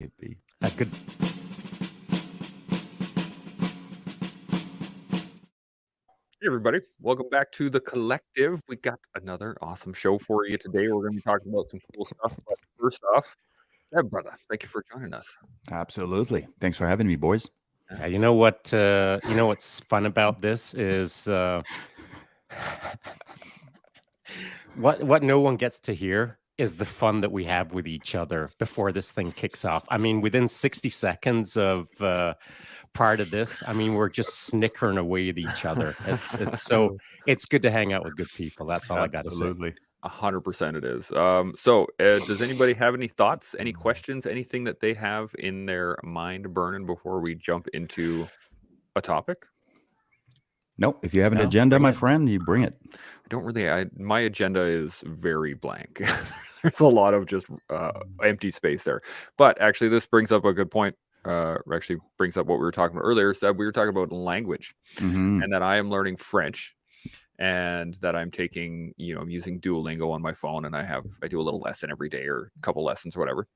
Maybe. Good. Hey everybody, welcome back to The Collective. We got another awesome show for you today. We're going to be talking about some cool stuff, but first off, brother, thank you for joining us. Absolutely. Thanks for having me, boys. Yeah, you know what? What's fun about this is what no one gets to hear is the fun that we have with each other before this thing kicks off. I mean, within 60 seconds of prior to this, I mean, we're just snickering away at each other. It's good to hang out with good people. That's all I got to say. Absolutely. 100% it is. Does anybody have any thoughts, any questions, anything that they have in their mind burning before we jump into a topic? No, if you have an agenda, my friend, you bring it. I don't really. My agenda is very blank. There's a lot of just empty space there. But actually, this brings up a good point. Actually brings up what we were talking about earlier. So we were talking about language, and that I am learning French, and that I'm taking, I'm using Duolingo on my phone, and I do a little lesson every day or a couple lessons or whatever.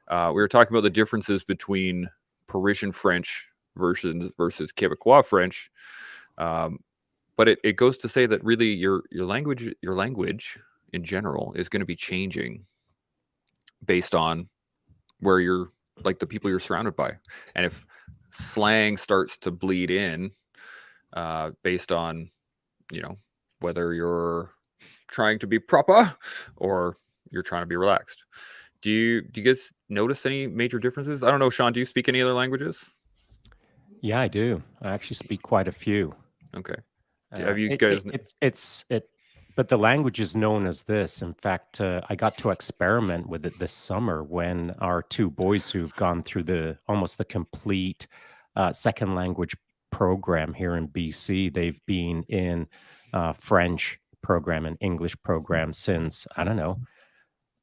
We were talking about the differences between Parisian French versus Quebecois French. But it goes to say that really your language in general is going to be changing based on where you're, like, the people you're surrounded by. And if slang starts to bleed in based on, whether you're trying to be proper or you're trying to be relaxed. Do you guys notice any major differences? I don't know, Shaun, do you speak any other languages? Yeah, I do. I actually speak quite a few. Okay. Have you guys? But the language is known as this. In fact, I got to experiment with it this summer when our two boys who've gone through almost the complete second language program here in BC, they've been in French program and English program since, I don't know,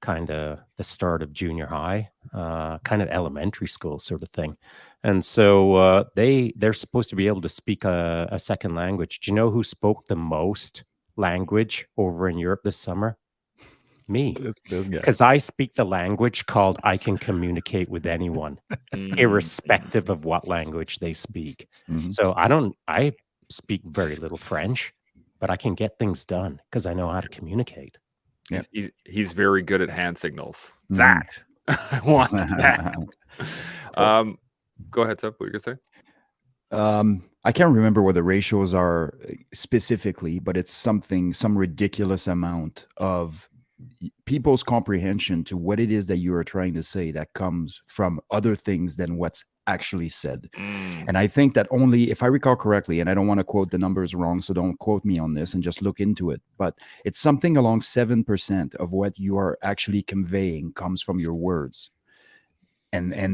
kind of the start of junior high, kind of elementary school sort of thing. And so they're supposed to be able to speak a second language. Do you know who spoke the most language over in Europe this summer? Me. Because I speak the language called I can communicate with anyone, irrespective of what language they speak. So I speak very little French, but I can get things done because I know how to communicate. Yep. He's very good at hand signals. That I want that. Go ahead, Seb. What are you gonna say? I can't remember what the ratios are specifically, but it's some ridiculous amount of people's comprehension to what it is that you are trying to say that comes from other things than what's actually said. And I think that only, if I recall correctly, and I don't want to quote the numbers wrong, so don't quote me on this and just look into it, but it's something along 7% of what you are actually conveying comes from your words. And the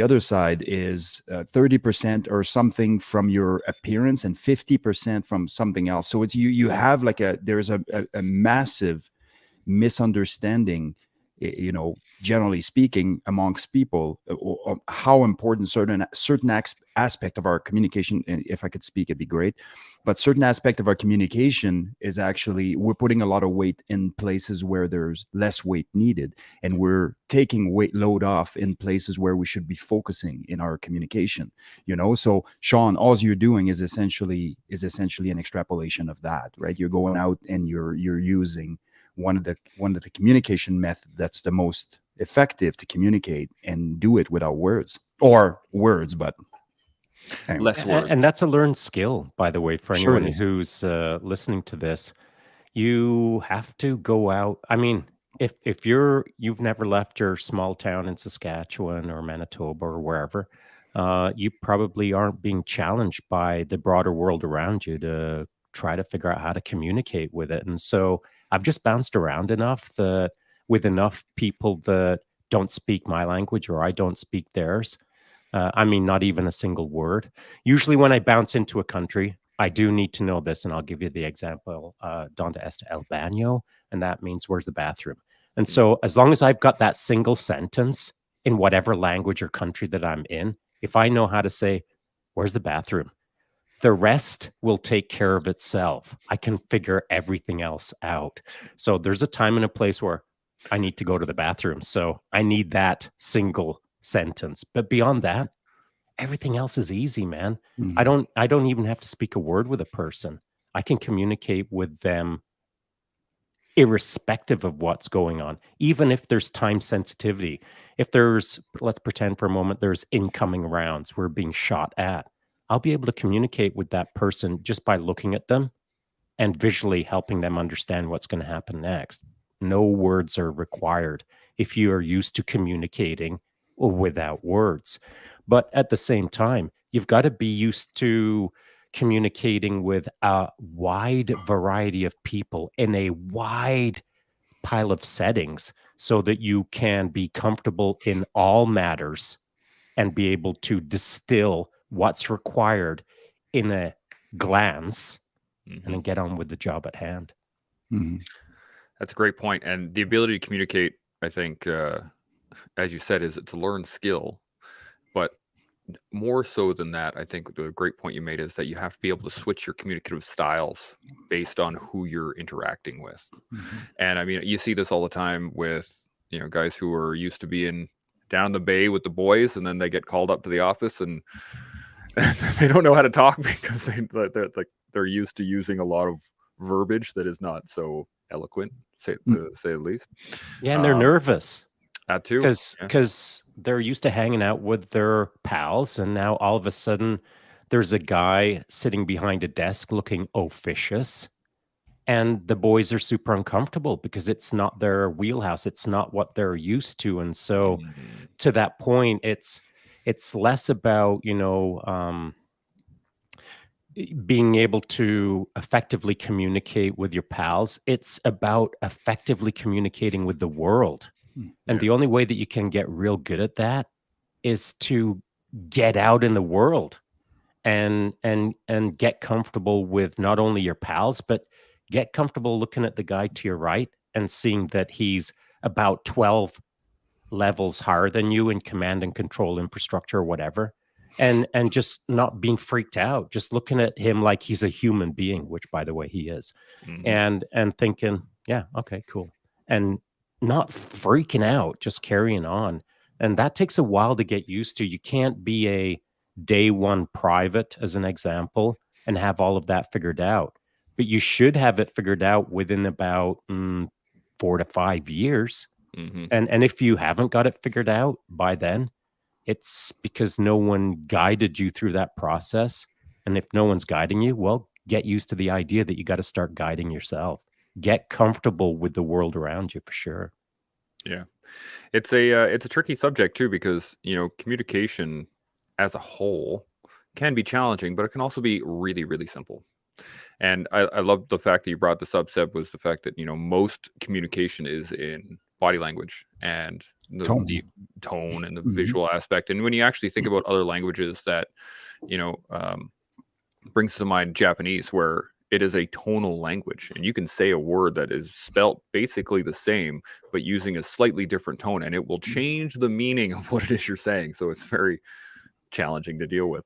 other side is 30% or something from your appearance and 50% from something else. So it's you have like there's a massive misunderstanding, generally speaking, amongst people, how important certain aspect of our communication, and if I could speak, it'd be great, but certain aspect of our communication is actually, we're putting a lot of weight in places where there's less weight needed, and we're taking weight load off in places where we should be focusing in our communication. So Shaun, all you're doing is essentially an extrapolation of that, right? You're going out and you're using one of the communication method that's the most effective to communicate and do it without words, but anyway. Less words. And that's a learned skill, by the way, for anyone who's listening to this. You have to go out. I mean, if you've never left your small town in Saskatchewan or Manitoba or wherever, you probably aren't being challenged by the broader world around you to try to figure out how to communicate with it. And so I've just bounced around enough that with enough people that don't speak my language or I don't speak theirs. I mean, not even a single word. Usually when I bounce into a country, I do need to know this, and I'll give you the example, donde está el baño, and that means where's the bathroom. And so as long as I've got that single sentence in whatever language or country that I'm in, if I know how to say, where's the bathroom, the rest will take care of itself. I can figure everything else out. So there's a time and a place where I need to go to the bathroom. So I need that single sentence. But beyond that, everything else is easy, man. I Mhm. don't even have to speak a word with a person. I can communicate with them irrespective of what's going on, even if there's time sensitivity. If there's, let's pretend for a moment, there's incoming rounds we're being shot at, I'll be able to communicate with that person just by looking at them and visually helping them understand what's going to happen next. No words are required if you are used to communicating without words. But at the same time, you've got to be used to communicating with a wide variety of people in a wide pile of settings so that you can be comfortable in all matters and be able to distill what's required in a glance and then get on with the job at hand. Mhm. That's a great point. And the ability to communicate, I think, as you said, it's a learned skill. But more so than that, I think the great point you made is that you have to be able to switch your communicative styles based on who you're interacting with. Mhm. And I mean, you see this all the time with, guys who are used to being down in the bay with the boys, and then they get called up to the office and they don't know how to talk because they're used to using a lot of verbiage that is not so eloquent, to say the least. Yeah, and they're nervous That too. because they're used to hanging out with their pals, and now all of a sudden there's a guy sitting behind a desk looking officious, and the boys are super uncomfortable because it's not their wheelhouse, it's not what they're used to. And so Mhm. to that point, it's less about being able to effectively communicate with your pals. It's about effectively communicating with the world. And Yeah. the only way that you can get real good at that is to get out in the world and get comfortable with not only your pals, but get comfortable looking at the guy to your right and seeing that he's about 12 levels higher than you in command and control infrastructure or whatever, and just not being freaked out, just looking at him like he's a human being, which by the way he is, Mhm. and thinking, yeah, okay, cool, and not freaking out, just carrying on. And that takes a while to get used to. You can't be a day one private, as an example, and have all of that figured out, but you should have it figured out within about 4 to 5 years. Mhm. And if you haven't got it figured out by then, it's because no one guided you through that process. And if no one's guiding you, well, get used to the idea that you got to start guiding yourself. Get comfortable with the world around you for sure. Yeah. It's a tricky subject too, because communication as a whole can be challenging, but it can also be really, really simple. And I love the fact that you brought this up, Seb, was the fact that most communication is in body language and the Tone. tone and the Mhm. visual aspect. And when you actually think about other languages that you know brings to mind Japanese, where it is a tonal language, and you can say a word that is spelt basically the same, but using a slightly different tone, and it will change the meaning of what it is you're saying. So it's very challenging to deal with.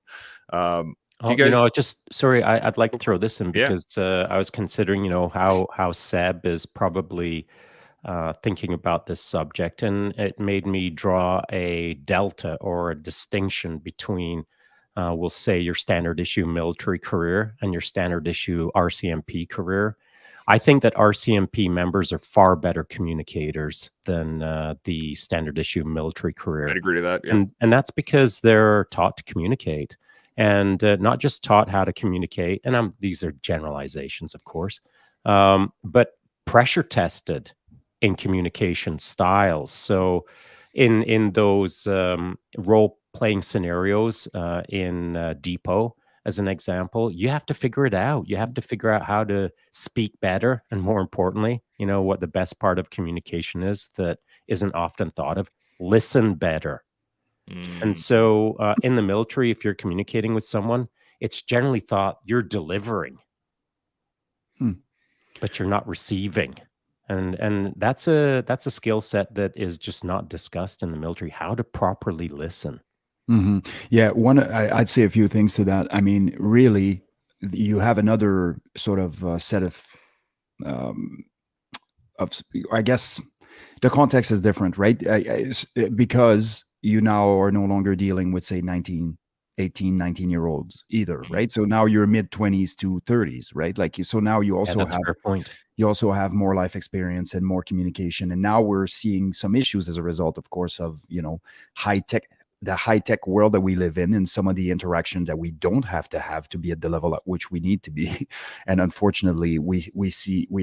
Do Oh, you guys? just sorry, I'd like to throw this in Yeah. because I was considering, how Seb is probably thinking about this subject, and it made me draw a delta or a distinction between, we'll say, your standard issue military career and your standard issue RCMP career. I think that RCMP members are far better communicators than the standard issue military I'd career, agree to that. Yeah. and that's because they're taught to communicate, and not just taught how to communicate. And these are generalizations, of course, but pressure tested in communication styles. So in those role playing scenarios in Depot, as an example, you have to figure it out. You have to figure out how to speak better, and more importantly, what the best part of communication is that isn't often thought of: listen better. And Mhm. so in the military, if you're communicating with someone, it's generally thought you're delivering, Hmm. but you're not receiving. And that's a skill set that is just not discussed in the military, how to properly listen. Mhm. Yeah, I'd say a few things to that. I mean, really, you have another sort of set um, of, I guess, the context is different, right? Because you now are no longer dealing with, say, 19 year olds either, right? So now you're mid 20s to 30s, right? Like, so now you Yeah, also that's a have fair point. you also have more life experience and more communication. And now we're seeing some issues as a result, of course, of, the high tech world that we live in, and some of the interactions that we don't have to be at the level at which we need to be. And unfortunately, we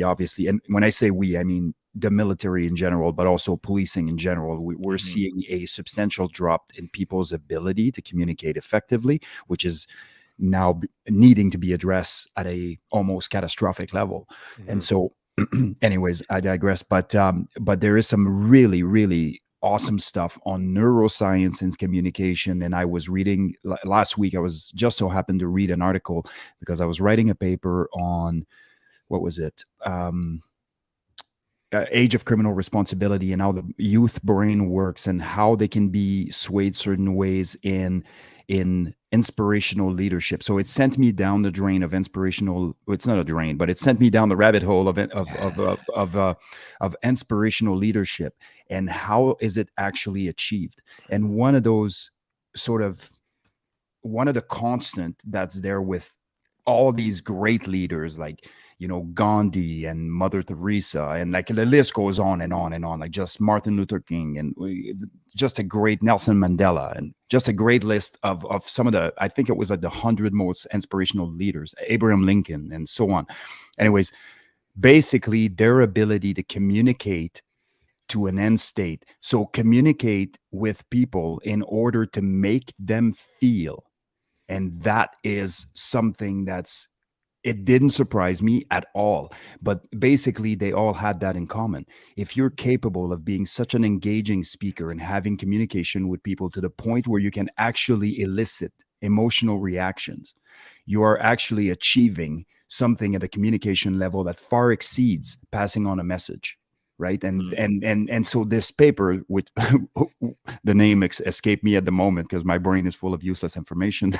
obviously, and when I say we, I mean the military in general, but also policing in general, we're seeing a substantial drop in people's ability to communicate effectively, which is now needing to be addressed at a almost catastrophic level. And so anyways, I digress, but there is some really, really awesome stuff on neuroscience and communication. And I was reading last week, I was just so happened to read an article because I was writing a paper on, what was it? Age of criminal responsibility, and how the youth brain works, and how they can be swayed certain ways in inspirational leadership. So it sent me down the drain of inspirational. Well, it's not a drain, but it sent me down the rabbit hole of inspirational leadership, and how is it actually achieved. And one of the constant that's there with all these great leaders, like, Gandhi and Mother Teresa, and like the list goes on and on and on, like just Martin Luther King, and just a great Nelson Mandela, and just a great list of some of the, I think it was like the 100 most inspirational leaders, Abraham Lincoln, and so on. Anyways, basically their ability to communicate to an end state. So communicate with people in order to make them feel. And that is something it didn't surprise me at all. But basically, they all had that in common. If you're capable of being such an engaging speaker and having communication with people to the point where you can actually elicit emotional reactions, you are actually achieving something at a communication level that far exceeds passing on a message. Right. And so this paper, with the name escaped me at the moment because my brain is full of useless information.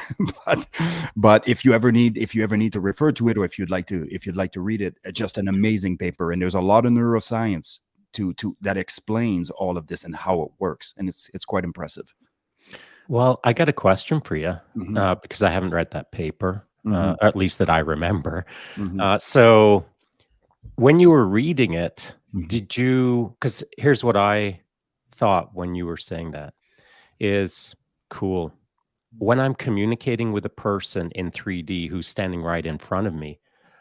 but if you ever need to refer to it, or if you'd like to read it, it's just an amazing paper. And there's a lot of neuroscience to that explains all of this and how it works. And it's quite impressive. Well, I got a question for you because I haven't read that paper, at least that I remember. So when you were reading it, did you, because here's what I thought when you were saying that is, cool. When I'm communicating with a person in 3D who's standing right in front of me,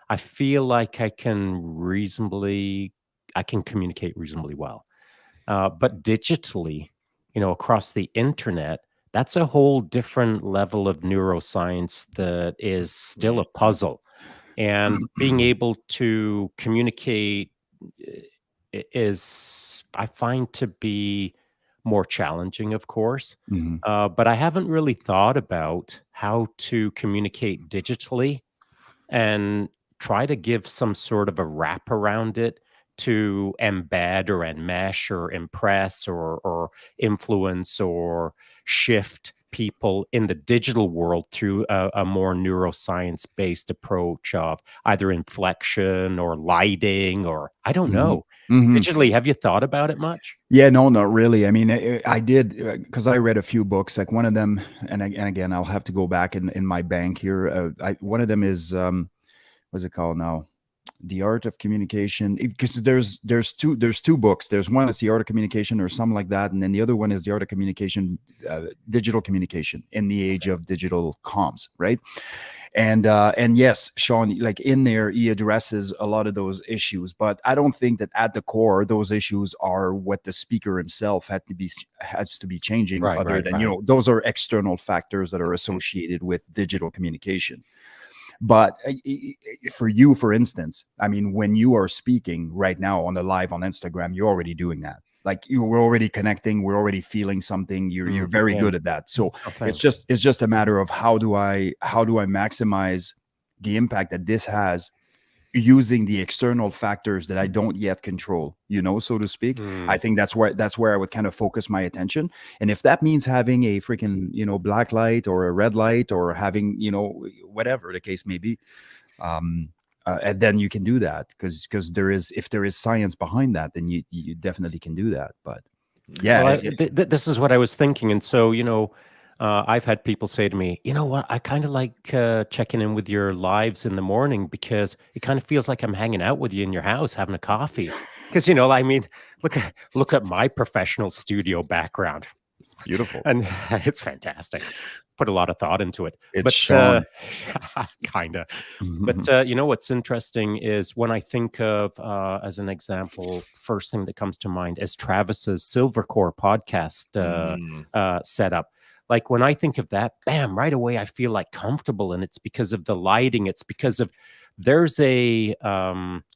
I feel like I can communicate reasonably well. But digitally, across the internet, that's a whole different level of neuroscience that is still a puzzle. And being able to communicate is, I find, to be more challenging, of course. But I haven't really thought about how to communicate digitally and try to give some sort of a wrap around it to embed or enmesh or impress or influence or shift people in the digital world through a more neuroscience-based approach of either inflection or lighting, or I don't know. Digitally, have you thought about it much? Yeah, no, not really. I mean, I did, because I read a few books, like one of them, and again, I'll have to go back in my bank here. One of them is, what's it called now? The Art of Communication. Because there's two books. There's one that's The Art of Communication or something like that, and then the other one is The Art of Communication, digital communication in the age of digital comms, right? And yes, Shaun, like in there, he addresses a lot of those issues, but I don't think that at the core, those issues are what the speaker himself has to be changing. Other than those are external factors that are associated with digital communication. But for you, for instance, I mean, when you are speaking right now on the live on Instagram, you're already doing that. Like, we're already connecting, we're already feeling something. You're very good at that. So it's just a matter of how do I maximize the impact that this has using the external factors that I don't yet control, so to speak. I think that's where I would kind of focus my attention. And if that means having a freaking, black light or a red light, or having, whatever the case may be, and then you can do that because if there is science behind that, then you definitely can do that. But yeah, Well, this is what I was thinking. And so, I've had people say to me, you know what, I kind of like checking in with your lives in the morning because it kind of feels like I'm hanging out with you in your house having a coffee. Because, I mean, look at my professional studio background. it's beautiful. And it's fantastic. Put a lot of thought into it. It's But Shaun. kind of. But what's interesting is when I think of, as an example, first thing that comes to mind is Travis's Silvercore podcast setup. Like when I think of that, bam, right away I feel like comfortable, and it's because of the lighting. It's because of there's a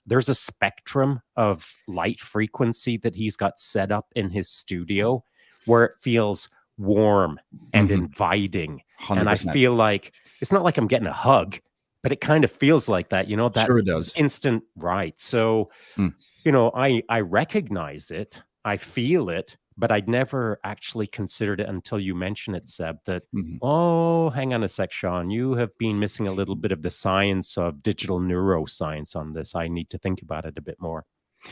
spectrum of light frequency that he's got set up in his studio where it feels warm and inviting. 100%. And I feel like it's not like I'm getting a hug, but it kind of feels like that, that Sure it does. instant right. So, I recognize it, I feel it, but I'd never actually considered it until you mentioned it, Seb, that, oh, hang on a sec, Shaun, you have been missing a little bit of the science of digital neuroscience on this. I need to think about it a bit more.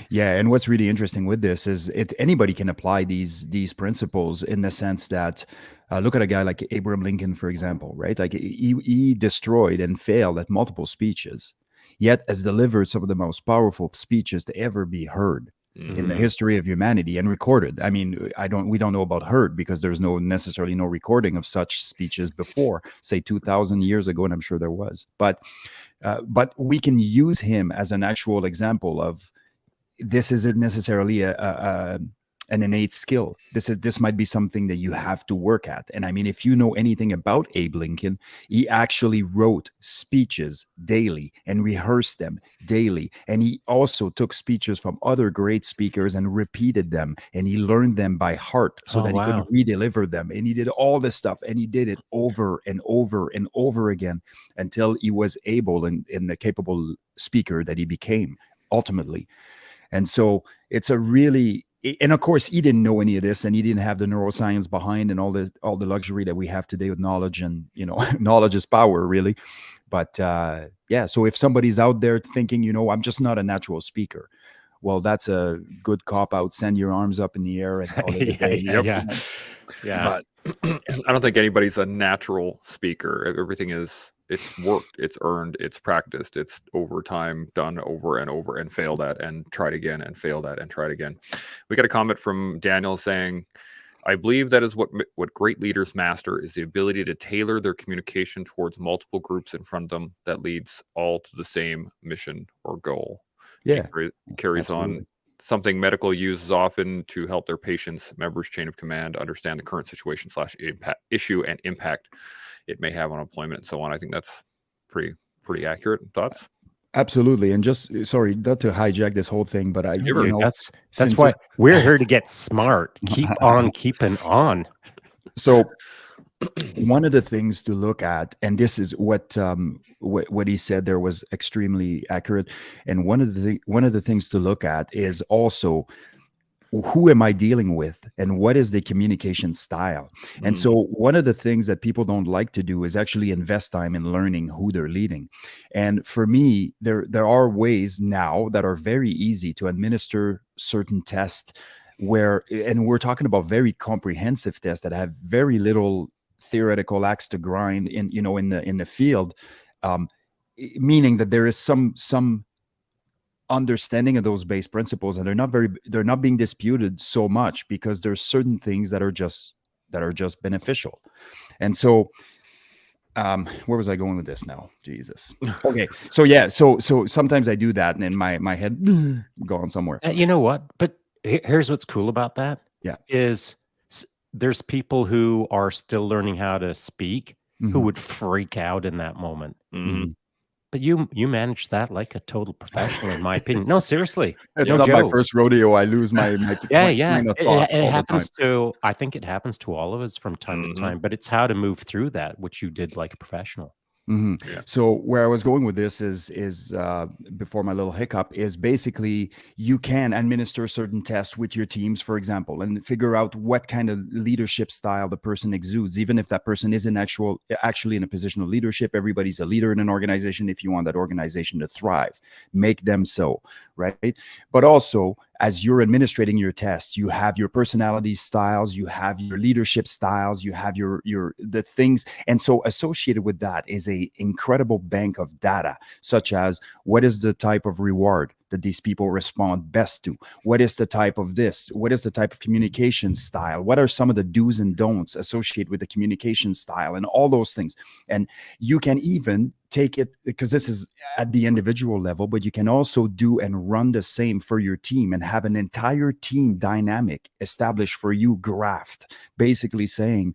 Yeah, and what's really interesting with this is anybody can apply these principles in the sense that look at a guy like Abraham Lincoln, for example, right? Like he destroyed and failed at multiple speeches, yet has delivered some of the most powerful speeches to ever be heard in the history of humanity and recorded. I mean, we don't know about heard because there's necessarily no recording of such speeches before, say 2,000 years ago, and I'm sure there was. But we can use him as an actual example of. This isn't necessarily an innate skill. This might be something that you have to work at. And I mean, if you know anything about Abe Lincoln, he actually wrote speeches daily and rehearsed them daily. And he also took speeches from other great speakers and repeated them. And he learned them by heart so that he could re-deliver them. And he did all this stuff. And he did it over and over and over again until he was able and the capable speaker that he became ultimately. And so it's and of course he didn't know any of this, and he didn't have the neuroscience behind and all the luxury that we have today with knowledge, and knowledge is power, really. But so if somebody's out there thinking, I'm just not a natural speaker, well, that's a good cop out. Send your arms up in the air and call it a day. Yeah. But I don't think anybody's a natural speaker. Everything it's worked, it's earned, it's practiced, it's over time, done over and over, and failed at and tried again and failed at and tried again. We got a comment from Daniel saying, I believe that is what great leaders master, is the ability to tailor their communication towards multiple groups in front of them that leads all to the same mission or goal. Yeah. It carries on. Something medical uses often to help their patients' members' chain of command understand the current situation / issue and impact it may have on employment and so on. I think that's pretty accurate. Thoughts? Absolutely. And just sorry, not to hijack this whole thing, but that's why we're here to get smart. Keep on keeping on. So one of the things to look at, and this is what he said there was extremely accurate. And one of the things to look at is also, who am I dealing with and what is the communication style? And so one of the things that people don't like to do is actually invest time in learning who they're leading. And for me, there are ways now that are very easy to administer certain tests and we're talking about very comprehensive tests that have very little theoretical axe to grind in the field, meaning that there is some understanding of those base principles, and they're not being disputed so much because there's certain things that are just beneficial. And so where was I going with this now? Jesus. Okay. So sometimes I do that and then my head going somewhere. You know what? But here's what's cool about that. Yeah. Is there's people who are still learning how to speak who would freak out in that moment. But you managed that like a total professional, in my opinion. No, seriously. It's not my first rodeo. I lose my train of thoughts. It happens I think it happens to all of us from time to time, but it's how to move through that, which you did like a professional. Yeah. So where I was going with this is before my little hiccup is basically you can administer certain tests with your teams, for example, and figure out what kind of leadership style the person exudes, even if that person isn't actually in a position of leadership. Everybody's a leader in an organization. If you want that organization to thrive, make them so, right? But also, as you're administrating your tests, you have your personality styles, you have your leadership styles, you have the things. And so associated with that is a incredible bank of data, such as what is the type of reward that these people respond best to? What is the type of this? What is the type of communication style? What are some of the do's and don'ts associated with the communication style and all those things? And you can even take it, because this is at the individual level, but you can also do and run the same for your team and have an entire team dynamic established for you, graphed, basically saying,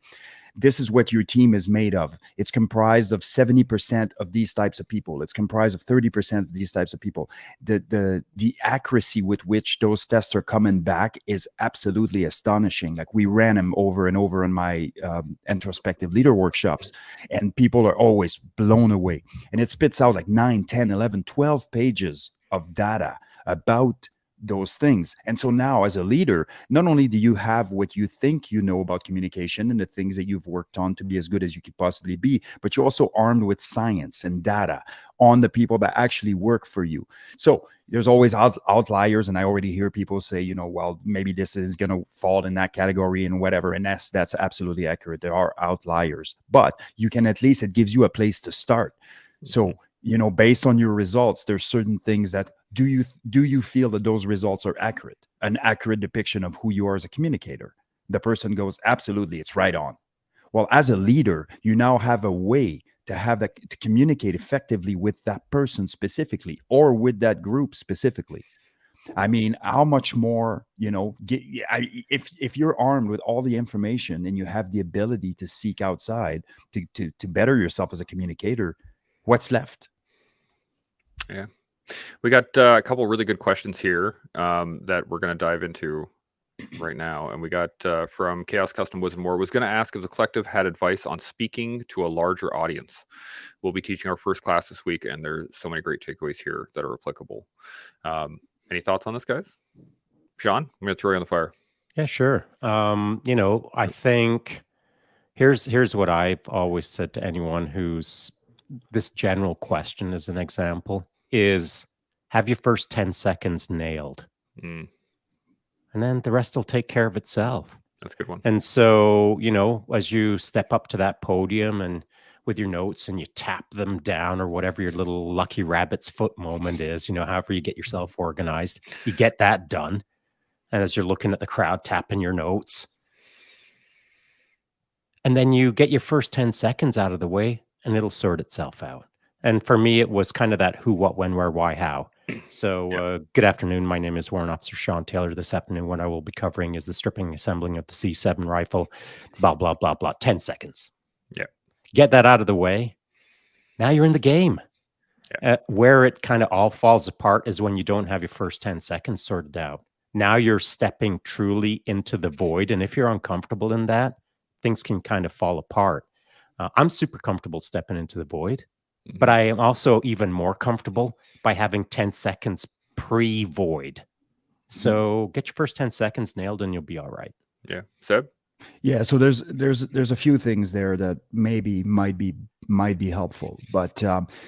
this is what your team is made of. It's comprised of 70% of these types of people. It's comprised of 30% of these types of people. The accuracy with which those tests are coming back is absolutely astonishing. Like, we ran them over and over in my introspective leader workshops, and people are always blown away. And it spits out like 9, 10, 11, 12 pages of data about those things. And so now, as a leader, not only do you have what you think you know about communication and the things that you've worked on to be as good as you could possibly be, but you're also armed with science and data on the people that actually work for you. So there's always outliers, and I already hear people say, well, maybe this is going to fall in that category and whatever, and that's absolutely accurate. There are outliers, but you can, at least, it gives you a place to start. So based on your results, there's certain things that do you feel that those results are accurate, an accurate depiction of who you are as a communicator? The person goes, absolutely, it's right on. Well, as a leader, you now have a way to communicate effectively with that person specifically, or with that group specifically. I mean, how much more, if you're armed with all the information and you have the ability to seek outside to better yourself as a communicator, what's left? Yeah. We got a couple really good questions here that we're going to dive into right now. And we got from Chaos Custom Wisdom War, was going to ask if the collective had advice on speaking to a larger audience. We'll be teaching our first class this week, and there's so many great takeaways here that are applicable. Any thoughts on this, guys? Shaun, I'm going to throw you on the fire. Yeah, sure. I think here's what I've always said to anyone who's this general question as an example is, have your first 10 seconds nailed. And then the rest will take care of itself. That's a good one. And so, as you step up to that podium and with your notes and you tap them down, or whatever your little lucky rabbit's foot moment is, however you get yourself organized, you get that done. And as you're looking at the crowd, tapping your notes, and then you get your first 10 seconds out of the way, and it'll sort itself out. And for me, it was kind of that who, what, when, where, why, how. So good afternoon. My name is Warrant Officer Shaun Taylor. This afternoon, what I will be covering is the stripping and assembling of the C7 rifle, blah, blah, blah, blah. 10 seconds. Yeah. Get that out of the way. Now you're in the game. Yeah. Where it kind of all falls apart is when you don't have your first 10 seconds sorted out. Now you're stepping truly into the void. And if you're uncomfortable in that, things can kind of fall apart. I'm super comfortable stepping into the void, but I am also even more comfortable by having 10 seconds pre-void. So get your first 10 seconds nailed and you'll be all right. Yeah. Seb? Yeah, so there's a few things there that maybe might be helpful. But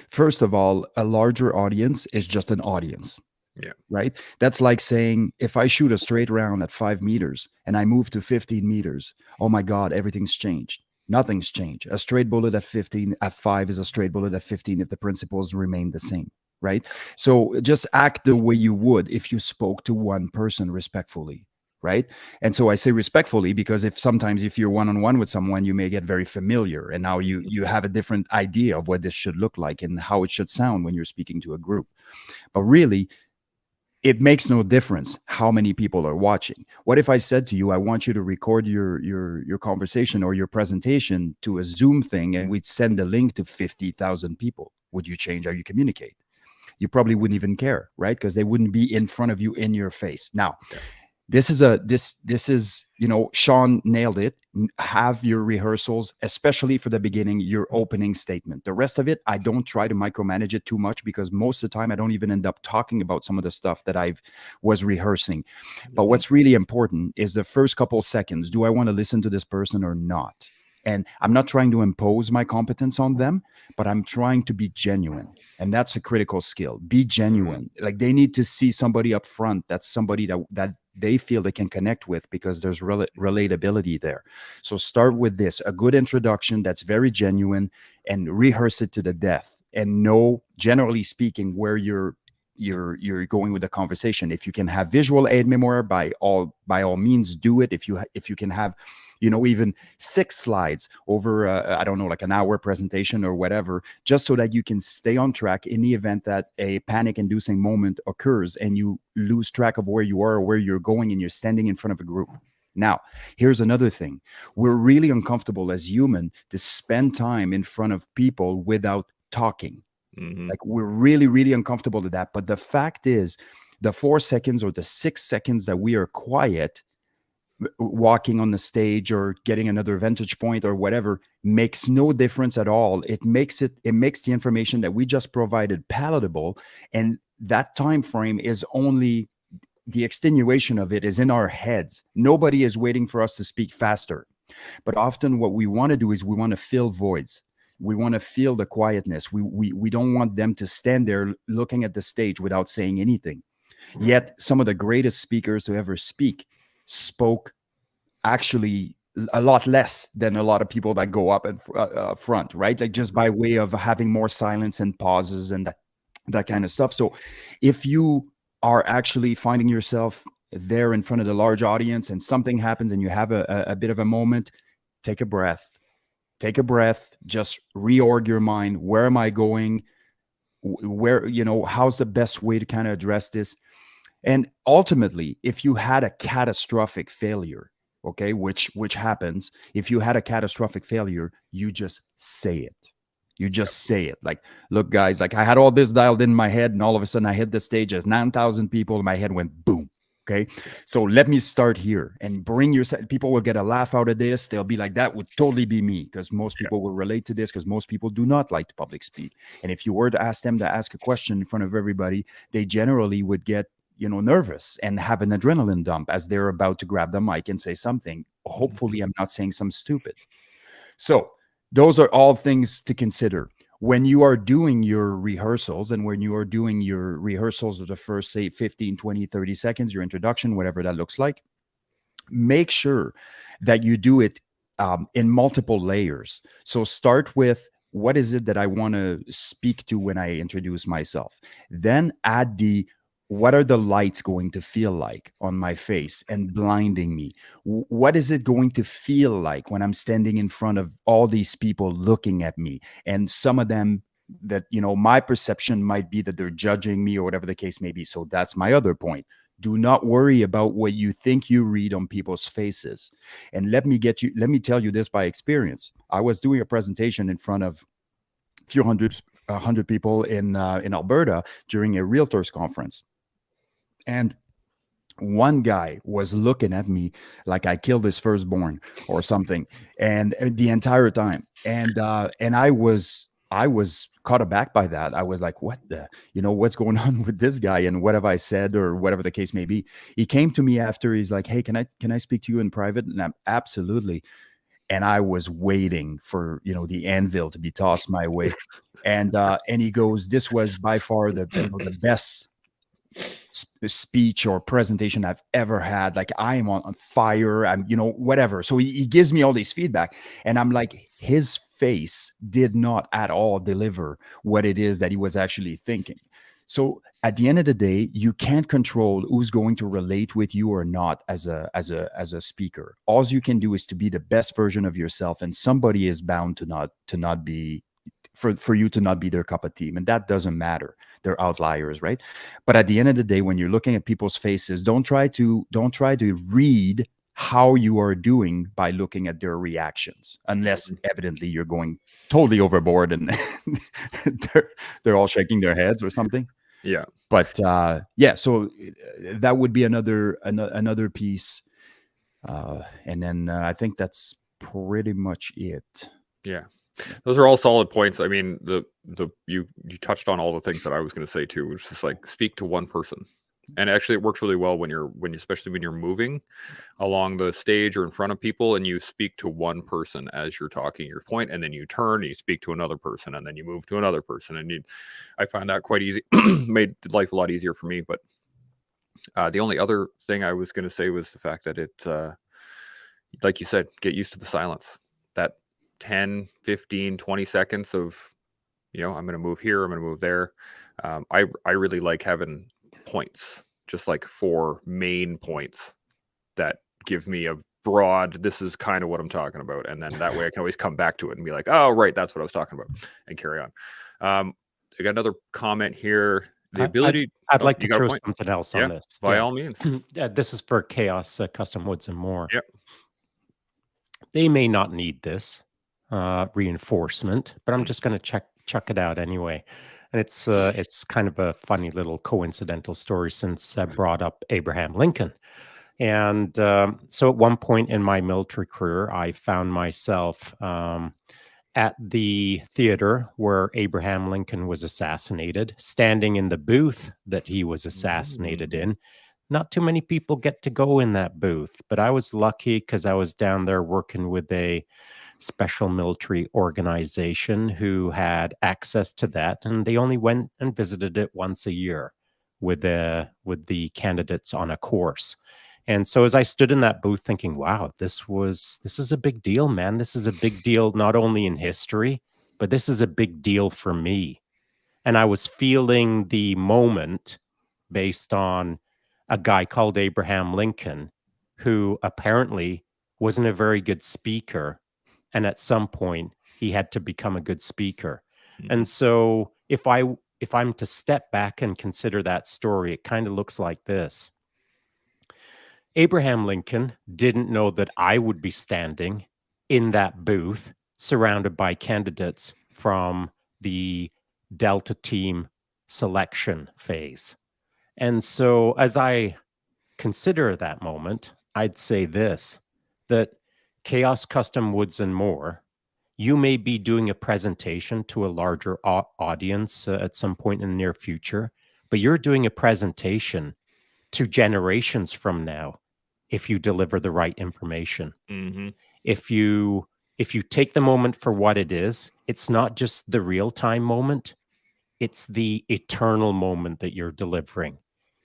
first of all, a larger audience is just an audience. Yeah. Right. That's like saying, if I shoot a straight round at 5 meters and I move to 15 meters, oh my God, everything's changed. Nothing's changed. A straight bullet at 15 at 5 is a straight bullet at 15 if the principles remain the same. Right. So just act the way you would if you spoke to one person respectfully. Right. And so I say respectfully because sometimes if you're one-on-one with someone, you may get very familiar, and now you have a different idea of what this should look like and how it should sound when you're speaking to a group. But really, it makes no difference how many people are watching. What if I said to you, I want you to record your conversation or your presentation to a Zoom thing, and we'd send a link to 50,000 people? Would you change how you communicate? You probably wouldn't even care, right? Because they wouldn't be in front of you in your face. Now, this is, Shaun nailed it. Have your rehearsals, especially for the beginning, your opening statement. The rest of it, I don't try to micromanage it too much, because most of the time I don't even end up talking about some of the stuff that I was rehearsing. But Mhm. what's really important is the first couple seconds. Do I want to listen to this person or not? And I'm not trying to impose my competence on them, but I'm trying to be genuine. And that's a critical skill. Be genuine. Like, they need to see somebody up front. That's somebody that they feel they can connect with, because there's relatability there. So start with this, a good introduction that's very genuine, and rehearse it to the death, and know, generally speaking, where you're going with the conversation. If you can have visual aid memoir, by all means do it. If you can have, even 6 slides over, I don't know, like an hour presentation or whatever, just so that you can stay on track in the event that a panic inducing moment occurs and you lose track of where you are or where you're going, and you're standing in front of a group. Now, here's another thing. We're really uncomfortable as human to spend time in front of people without talking. Mhm. Like, we're really, really uncomfortable with that. But the fact is, the 4 seconds or the 6 seconds that we are quiet, walking on the stage or getting another vantage point or whatever, makes no difference at all. It makes the information that we just provided palatable, and that time frame is only the extenuation of it is in our heads. Nobody is waiting for us to speak faster. But often what we want to do is we want to fill voids. We want to feel the quietness. We don't want them to stand there looking at the stage without saying anything. Yet some of the greatest speakers to ever speak spoke actually a lot less than a lot of people that go up in front, right? Like, just by way of having more silence and pauses and that kind of stuff. So if you are actually finding yourself there in front of the large audience and something happens and you have a bit of a moment, take a breath. Take a breath, just reorg your mind. Where am I going? Where, how's the best way to kind of address this? And ultimately, if you had a catastrophic failure, okay, which happens, if you had a catastrophic failure, you just say it. You just say it. Like, look, guys, like, I had all this dialed in my head, and all of a sudden I hit the stage as 9,000 people, and my head went boom. Okay. So let me start here, and bring your, people will get a laugh out of this. They'll be like, that would totally be me, because most people will relate to this, because most people do not like to public speak. And if you were to ask them to ask a question in front of everybody, they generally would get, nervous and have an adrenaline dump as they're about to grab the mic and say something. Hopefully, I'm not saying something stupid. So those are all things to consider when you are doing your rehearsals, and when you are doing your rehearsals of the first, say, 15, 20, 30 seconds, your introduction, whatever that looks like. Make sure that you do it in multiple layers. So start with, what is it that I want to speak to when I introduce myself? Then add what are the lights going to feel like on my face and blinding me? What is it going to feel like when I'm standing in front of all these people looking at me? And some of them that, my perception might be that they're judging me or whatever the case may be. So that's my other point. Do not worry about what you think you read on people's faces. And let me tell you this by experience. I was doing a presentation in front of a few hundred people in Alberta during a realtors conference. And one guy was looking at me like I killed his firstborn or something, and the entire time. And I was caught aback by that. I was like, what the, what's going on with this guy, and what have I said, or whatever the case may be. He came to me after. He's like, hey, can I speak to you in private? And I'm absolutely. And I was waiting for, the anvil to be tossed my way. And he goes, this was by far the best speech or presentation I've ever had. Like, I am on fire. I'm, whatever. So he gives me all these feedback, and I'm like, his face did not at all deliver what it is that he was actually thinking. So at the end of the day, you can't control who's going to relate with you or not as a speaker. All you can do is to be the best version of yourself, and somebody is bound to not be, for you to not be their cup of tea. And that doesn't matter. They're outliers, right? But at the end of the day, when you're looking at people's faces, don't try to read how you are doing by looking at their reactions, unless evidently you're going totally overboard and they're all shaking their heads or something. Yeah. But yeah, so that would be another piece, and then I think that's pretty much it. Yeah. Those are all solid points. I mean, you touched on all the things that I was going to say too, which is like speak to one person. And actually it works really well especially when you're moving along the stage or in front of people and you speak to one person as you're talking your point, and then you turn and you speak to another person, and then you move to another person, and I find that quite easy. Made life a lot easier for me. But the only other thing I was going to say was the fact that it, like you said, get used to the silence. That 10, 15, 20 seconds of, I'm going to move here, I'm going to move there. I really like having points, just like 4 main points that give me a broad, this is kind of what I'm talking about. And then that way I can always come back to it and be like, oh, right, that's what I was talking about, and carry on. I got another comment here. The ability. I'd like to throw something else on this. By all means. This is for Chaos Custom Woods and More. Yep. They may not need this reinforcement, but I'm just going to chuck it out anyway. And it's kind of a funny little coincidental story, since I brought up Abraham Lincoln. And so at one point in my military career, I found myself at the theater where Abraham Lincoln was assassinated, standing in the booth that he was assassinated in. Not too many people get to go in that booth, but I was lucky because I was down there working with a special military organization who had access to that, and they only went and visited it once a year with the candidates on a course. And so as I stood in that booth thinking, wow, this is a big deal, man. This is a big deal, not only in history, but this is a big deal for me. And I was feeling the moment based on a guy called Abraham Lincoln, who apparently wasn't a very good speaker. And at some point he had to become a good speaker. Mm-hmm. And so if I'm to step back and consider that story, it kind of looks like this. Abraham Lincoln didn't know that I would be standing in that booth surrounded by candidates from the Delta team selection phase. And so as I consider that moment, I'd say this, that Chaos Custom Woods and More, you may be doing a presentation to a larger audience at some point in the near future, but you're doing a presentation to generations from now if you deliver the right information. Mm-hmm. If you take the moment for what it is, it's not just the real-time moment, it's the eternal moment that you're delivering.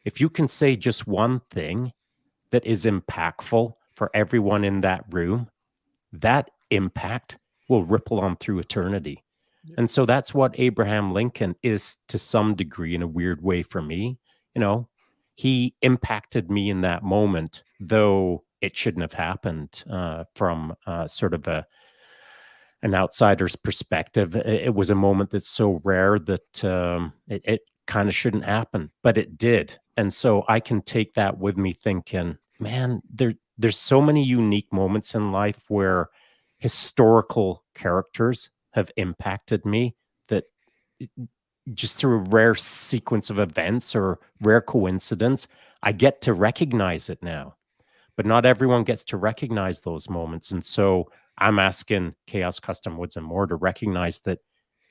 If you can say just one thing that is impactful for everyone in that room, that impact will ripple on through eternity. And so that's what Abraham Lincoln is to some degree, in a weird way, for me. He impacted me in that moment, though it shouldn't have happened from sort of an outsider's perspective. It was a moment that's so rare that it kind of shouldn't happen, but it did. And so I can take that with me thinking, man, there's so many unique moments in life where historical characters have impacted me, that just through a rare sequence of events or rare coincidence, I get to recognize it now. But not everyone gets to recognize those moments. And so I'm asking Chaos Custom Woods and More to recognize that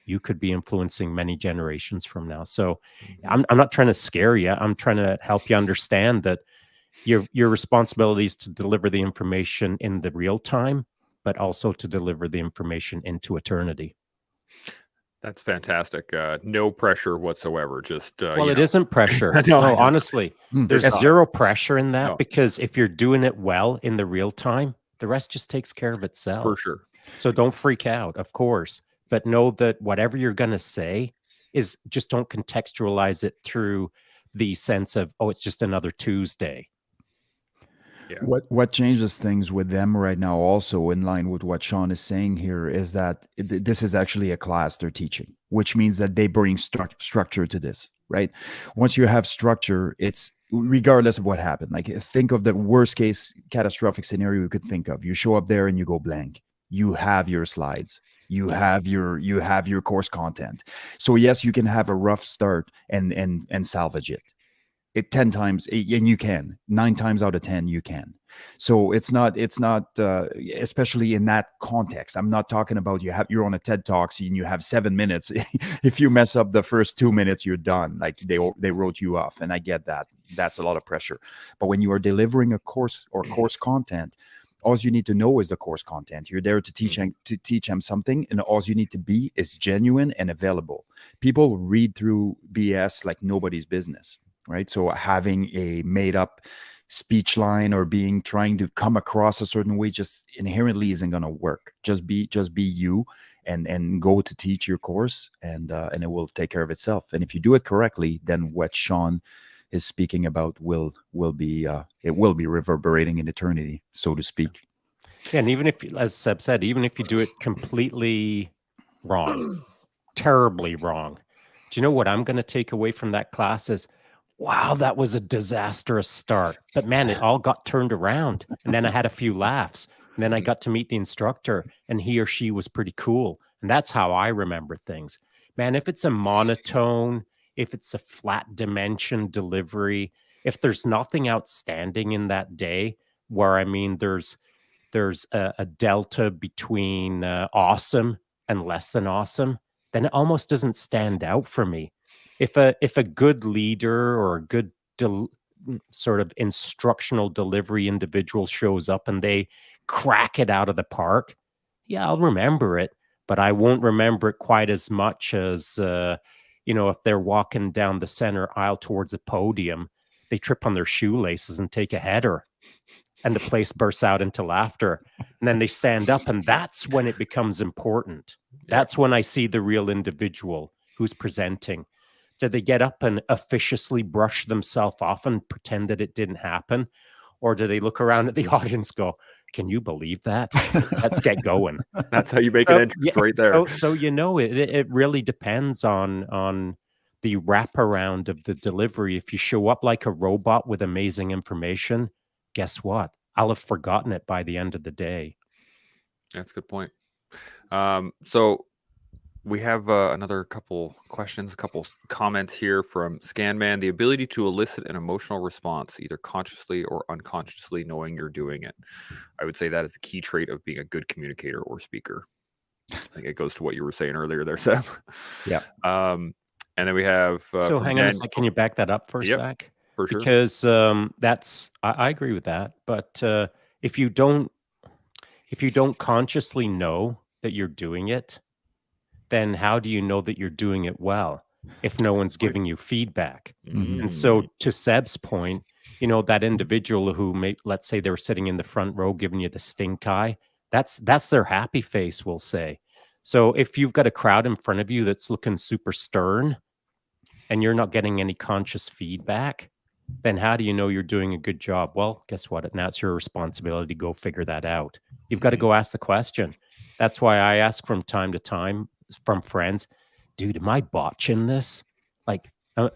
you could be influencing many generations from now. So I'm not trying to scare you. I'm trying to help you understand that your responsibility is to deliver the information in the real time, but also to deliver the information into eternity. That's fantastic. No pressure whatsoever. Just it isn't pressure. No, honestly, there's zero pressure in that, because if you're doing it well in the real time, the rest just takes care of itself. For sure. So don't freak out, of course, but know that whatever you're going to say is, just don't contextualize it through the sense of, oh, it's just another Tuesday. Yeah. What changes things with them right now, also in line with what Shaun is saying here, is that this is actually a class they're teaching, which means that they bring structure to this, right? Once you have structure, it's regardless of what happened. Like, think of the worst case catastrophic scenario you could think of. You show up there and you go blank. You have your slides. You have your course content. So yes, you can have a rough start and salvage it. 10 times, and you can 9 times out of 10 you can. So it's not especially in that context. I'm not talking about you're on a TED Talks and you have 7 minutes. If you mess up the first 2 minutes, you're done. Like they wrote you off, and I get that. That's a lot of pressure. But when you are delivering a course or course content, all you need to know is the course content. You're there to teach them something, and all you need to be is genuine and available. People read through BS like nobody's business, right? So having a made up speech line or trying to come across a certain way just inherently isn't going to work. Just be you, and go to teach your course, and it will take care of itself. And if you do it correctly, then what Shaun is speaking about will be it will be reverberating in eternity, so to speak. Yeah, and even if, as Seb said, even if you do it completely wrong, terribly wrong, do you know what I'm going to take away from that class is, wow, that was a disastrous start. But man, it all got turned around. And then I had a few laughs. And then I got to meet the instructor, and he or she was pretty cool. And that's how I remember things. Man, if it's a monotone, if it's a flat dimension delivery, if there's nothing outstanding in that day, where I mean, there's a delta between awesome and less than awesome, then it almost doesn't stand out for me. If a good leader or a good sort of instructional delivery individual shows up and they crack it out of the park, yeah, I'll remember it, but I won't remember it quite as much as if they're walking down the center aisle towards the podium, they trip on their shoelaces and take a header, and the place bursts out into laughter. And then they stand up, and that's when it becomes important. That's when I see the real individual who's presenting. Do they get up and officiously brush themselves off and pretend that it didn't happen? Or do they look around at the audience and go, can you believe that? Let's get going. That's how you make an entrance right there. So it really depends on the wraparound of the delivery. If you show up like a robot with amazing information, guess what? I'll have forgotten it by the end of the day. That's a good point. So we have another couple questions, a couple comments here from Scanman. The ability to elicit an emotional response, either consciously or unconsciously, knowing you're doing it. I would say that is the key trait of being a good communicator or speaker. I think it goes to what you were saying earlier there, Seb. Yeah. And then we have... so hang on a sec. Can you back that up for a sec? For sure. Because I agree with that. But if you don't consciously know that you're doing it, then how do you know that you're doing it well if no one's giving you feedback? Mm-hmm. And so to Seb's point, that individual who let's say they're sitting in the front row giving you the stink eye, that's their happy face, we'll say. So if you've got a crowd in front of you that's looking super stern and you're not getting any conscious feedback, then how do you know you're doing a good job? Well, guess what? Now it's your responsibility to go figure that out. You've got to go ask the question. That's why I ask from time to time from friends, dude, am I botching this? Like, am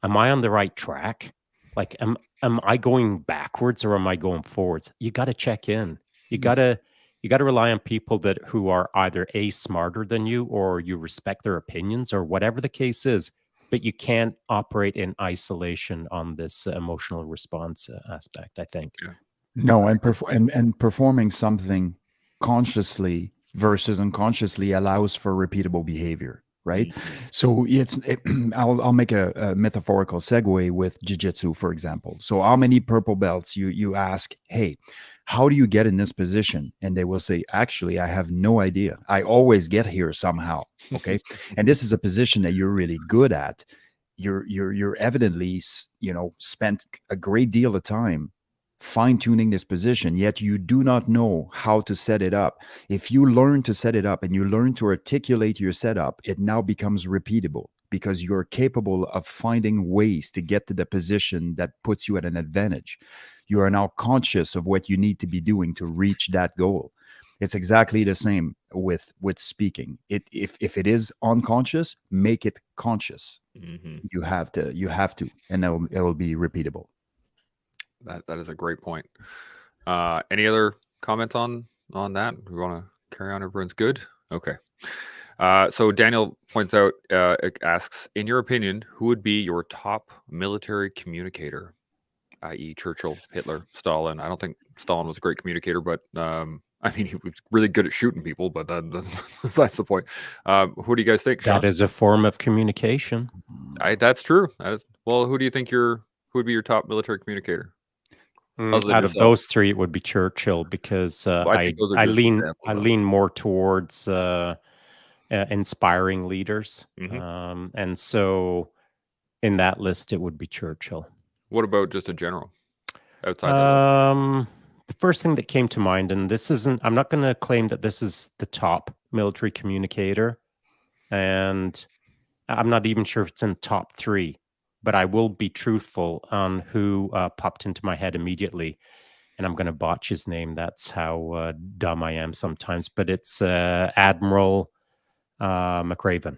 I on the right track? Like, am I going backwards or am I going forwards? You got to check in. You got to rely on people who are either smarter than you, or you respect their opinions, or whatever the case is. But you can't operate in isolation on this emotional response aspect, I think. Yeah. No, and performing something consciously versus unconsciously allows for repeatable behavior, right? So I'll make a metaphorical segue with jiu-jitsu, for example. So how many purple belts you ask, hey, how do you get in this position? And they will say, actually, I have no idea. I always get here somehow. Okay. And this is a position that you're really good at. You're evidently, spent a great deal of time fine-tuning this position, yet you do not know how to set it up. If you learn to set it up and you learn to articulate your setup, it now becomes repeatable because you're capable of finding ways to get to the position that puts you at an advantage. You are now conscious of what you need to be doing to reach that goal. It's exactly the same with speaking. If it is unconscious, make it conscious. Mm-hmm. You have to, and it will be repeatable. That is a great point. Any other comments on that? We want to carry on? Everyone's good? Okay. So Daniel points out, asks, in your opinion, who would be your top military communicator, i.e., Churchill, Hitler, Stalin? I don't think Stalin was a great communicator, but I mean, he was really good at shooting people, but that's the point. Who do you guys think, Sean? That is a form of communication. That's true. Well, who do you think who would be your top military communicator? Other than Out of yourself? those three, it would be Churchill because I think those are I just lean examples, I though. lean more towards inspiring leaders, Mhm. and so in that list, it would be Churchill. What about just in general, outside that list? The first thing that came to mind, and I'm not going to claim that this is the top military communicator, and I'm not even sure if it's in top three, but I will be truthful on who popped into my head immediately. And I'm going to botch his name. That's how dumb I am sometimes. But it's Admiral McRaven.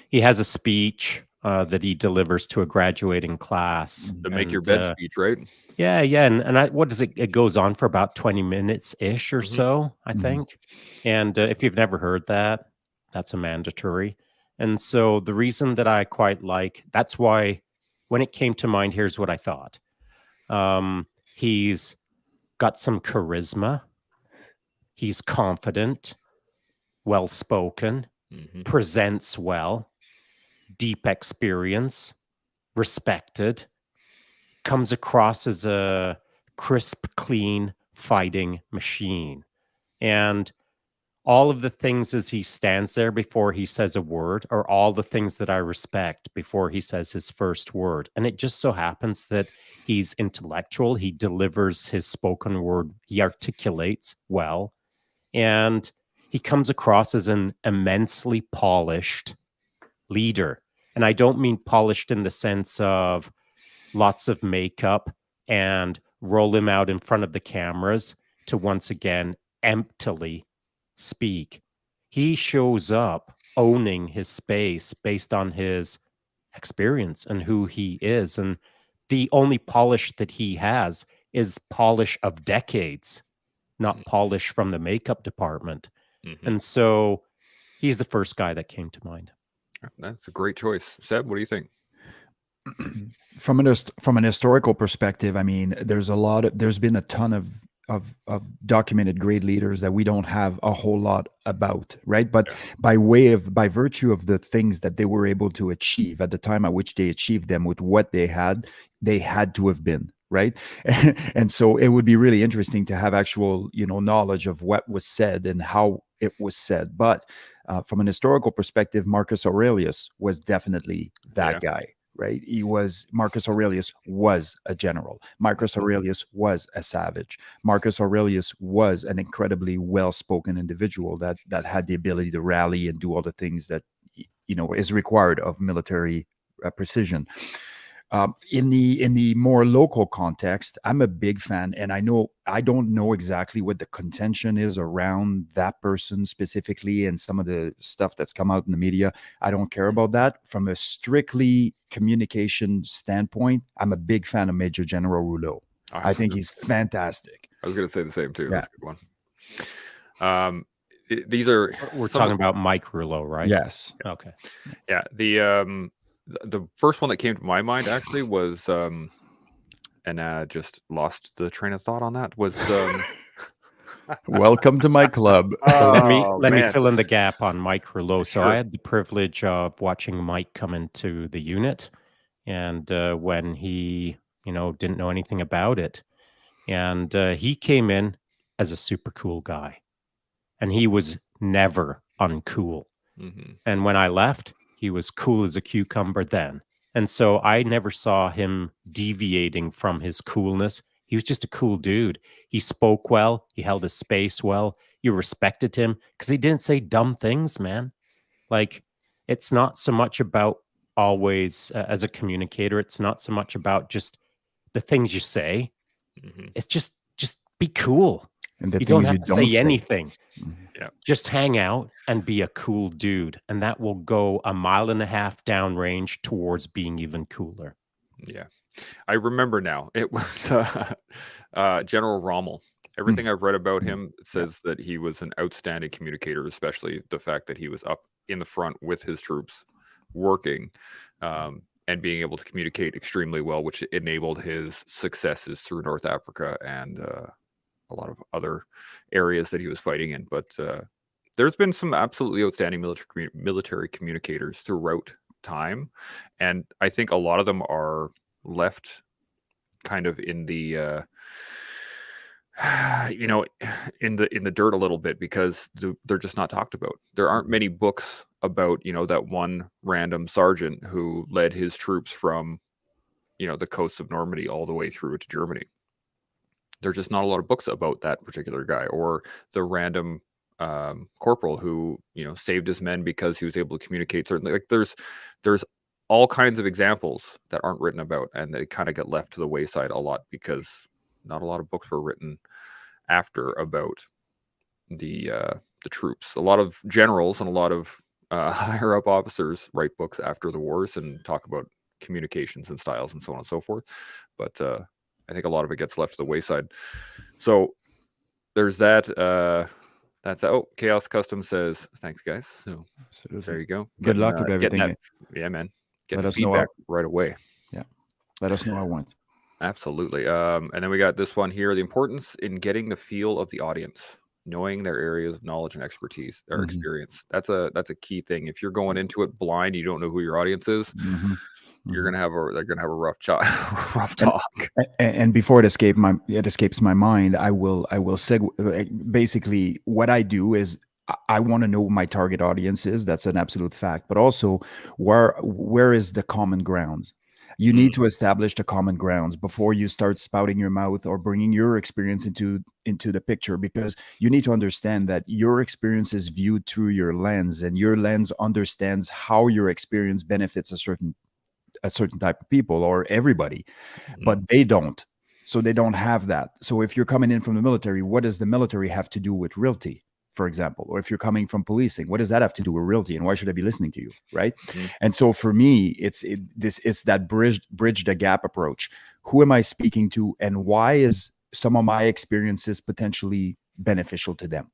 He has a speech that he delivers to a graduating class. The make your bed speech, right? Yeah. And what does it? It goes on for about 20 minutes ish or so, I think. And if you've never heard that, that's a mandatory. And so the reason that I quite like, that's why when it came to mind, here's what I thought. He's got some charisma. He's confident, well spoken, presents well, deep experience, respected, comes across as a crisp, clean fighting machine. And all of the things as he stands there before he says a word are all the things that I respect before he says his first word. And it just so happens that he's intellectual. He delivers his spoken word. He articulates well. And he comes across as an immensely polished leader. And I don't mean polished in the sense of lots of makeup and roll him out in front of the cameras to once again emptily speak. He shows up owning his space based on his experience and who he is. And the only polish that he has is polish of decades, not polish from the makeup department. And so he's the first guy that came to mind. That's a great choice. Seb, what do you think? From an historical perspective, I mean, there's been a ton of documented great leaders that we don't have a whole lot about, right? But by virtue of the things that they were able to achieve at the time at which they achieved them with what they had to have been, right? And so it would be really interesting to have actual, knowledge of what was said and how it was said. But from an historical perspective, Marcus Aurelius was definitely that guy. Right? Marcus Aurelius was a general. Marcus Aurelius was a savage. Marcus Aurelius was an incredibly well-spoken individual that had the ability to rally and do all the things that, is required of military precision. In the more local context, I'm a big fan, and I don't know exactly what the contention is around that person specifically and some of the stuff that's come out in the media. I don't care about that. From a strictly communication standpoint, I'm a big fan of Major General Rouleau. I think he's fantastic. I was going to say the same too. Yeah. That's a good one. These are we're talking about Mike Rouleau, right? Yes. Okay. Yeah. The first one that came to my mind actually was, and just lost the train of thought on that, was welcome to my club. So let me fill in the gap on Mike Rouleau. So I had the privilege of watching Mike come into the unit, and when he didn't know anything about it, and he came in as a super cool guy, and he was never uncool. And when I left, he was cool as a cucumber then. And so I never saw him deviating from his coolness. He was just a cool dude. He spoke well. He held his space well. You respected him because he didn't say dumb things, man. Like, it's not so much about always, as a communicator, it's not so much about just the things you say. It's just be cool. And the you don't things have you to say don't anything. Yeah. Just hang out and be a cool dude. And that will go 1.5 miles downrange towards being even cooler. Yeah. I remember now. It was General Rommel. Everything I've read about him says that he was an outstanding communicator, especially the fact that he was up in the front with his troops working and being able to communicate extremely well, which enabled his successes through North Africa and a lot of other areas that he was fighting in. But there's been some absolutely outstanding military communicators throughout time, and I think a lot of them are left kind of in the in the dirt a little bit because they're just not talked about. There aren't many books about that one random sergeant who led his troops from the coast of Normandy all the way through to Germany. There's just not a lot of books about that particular guy, or the random corporal who saved his men because he was able to communicate. Certainly, like there's all kinds of examples that aren't written about, and they kind of get left to the wayside a lot because not a lot of books were written after about the troops. A lot of generals and a lot of higher up officers write books after the wars and talk about communications and styles and so on and so forth. But I think a lot of it gets left to the wayside. So there's that. That's Chaos Custom says, thanks, guys. So there you go. Good luck with everything. Yeah, man. Let us feedback know right away. Yeah. Let us know how it went. Absolutely. And then we got this one here: the importance in getting the feel of the audience, knowing their areas of knowledge and expertise, their experience. That's a key thing. If you're going into it blind, you don't know who your audience is. They're gonna have a rough talk. And before it escapes my mind, I will segue. Basically, what I do is I want to know who my target audience is. That's an absolute fact. But also, where is the common grounds? You need to establish the common grounds before you start spouting your mouth or bringing your experience into the picture, because you need to understand that your experience is viewed through your lens, and your lens understands how your experience benefits a certain type of people or everybody, but they don't. So they don't have that. So if you're coming in from the military, what does the military have to do with realty, for example? Or if you're coming from policing, what does that have to do with realty? And why should I be listening to you, right? And so for me, it's that bridge the gap approach. Who am I speaking to, and why is some of my experiences potentially beneficial to them?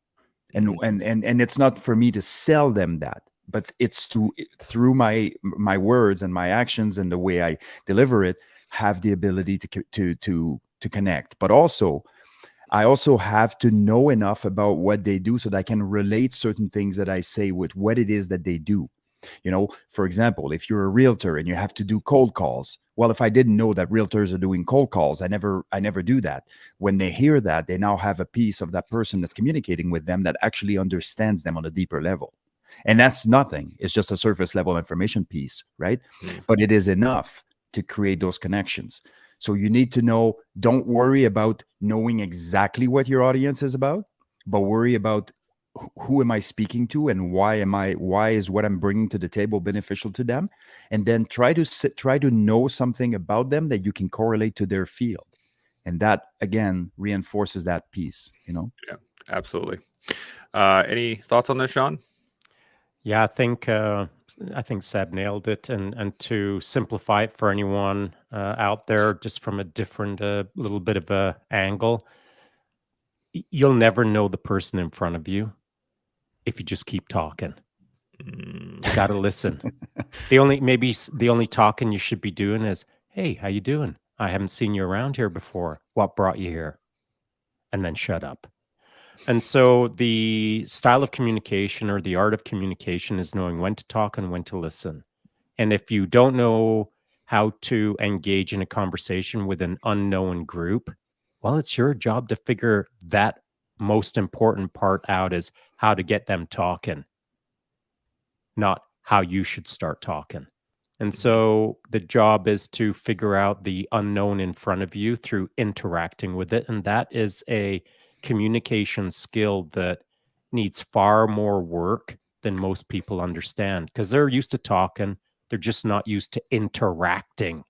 And it's not for me to sell them that, but it's through my words and my actions and the way I deliver it, have the ability to connect. But also, I also have to know enough about what they do so that I can relate certain things that I say with what it is that they do. For example, if you're a realtor and you have to do cold calls, well, if I didn't know that realtors are doing cold calls, I never do that. When they hear that, they now have a piece of that person that's communicating with them that actually understands them on a deeper level. And that's nothing. It's just a surface level information piece, right? But it is enough to create those connections. So you need to know, don't worry about knowing exactly what your audience is about, but worry about who am I speaking to, and why is what I'm bringing to the table beneficial to them? And then try to know something about them that you can correlate to their field. And that, again, reinforces that piece, Yeah, absolutely. Any thoughts on this, Shaun? Yeah, I think Seb nailed it. And to simplify it for anyone out there, just from a different little bit of a angle, you'll never know the person in front of you if you just keep talking. You got to listen. The only talking you should be doing is, "Hey, how you doing? I haven't seen you around here before. What brought you here?" And then shut up. And so the style of communication, or the art of communication, is knowing when to talk and when to listen. And if you don't know how to engage in a conversation with an unknown group, well, it's your job to figure that most important part out, is how to get them talking, not how you should start talking. And so the job is to figure out the unknown in front of you through interacting with it. And that is a communication skill that needs far more work than most people understand, because they're used to talking. They're just not used to interacting.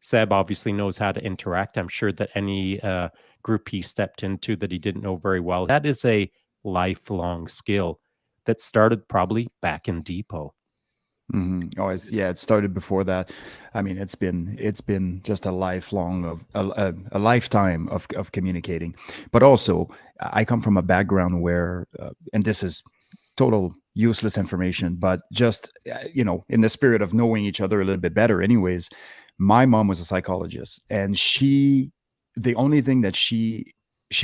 Seb obviously knows how to interact. I'm sure that any group he stepped into that he didn't know very well, that is a lifelong skill that started probably back in Depot. Oh, it started before that. I mean, it's been just a lifelong of a lifetime of communicating. But also, I come from a background where, and this is total useless information, but just in the spirit of knowing each other a little bit better. Anyways, my mom was a psychologist, and the only thing that she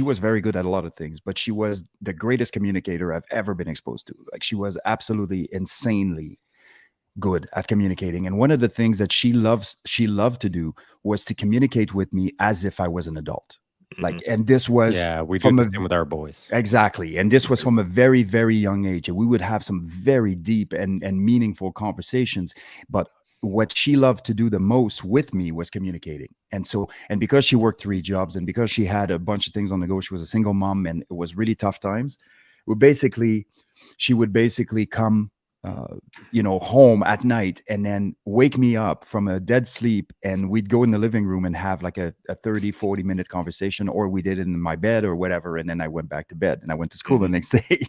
was very good at a lot of things, but she was the greatest communicator I've ever been exposed to. Like, she was absolutely insanely good at communicating. And one of the things that she loved to do was to communicate with me as if I was an adult. Like, and this was Yeah, we do from the a same with our boys. exactly. And this was from a very, very young age. And we would have some very deep and meaningful conversations. But what she loved to do the most with me was communicating. And because she worked 3 jobs and because she had a bunch of things on the go, she was a single mom and it was really tough times. She would basically come home at night and then wake me up from a dead sleep, and we'd go in the living room and have like a 30-40 minute conversation, or we did it in my bed or whatever, and then I went back to bed and I went to school the next day,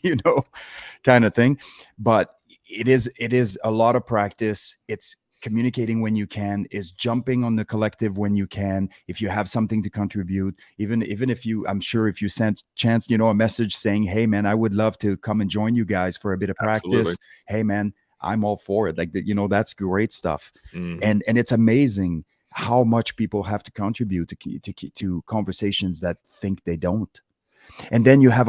kind of thing. But it is a lot of practice. It's communicating when you can, is jumping on the collective when you can, if you have something to contribute, even if I'm sure if you sent Chance a message saying, hey man, I would love to come and join you guys for a bit of practice. Absolutely. Hey man, I'm all for it. Like, that's great stuff. Mhm. And it's amazing how much people have to contribute to conversations that think they don't. And then you have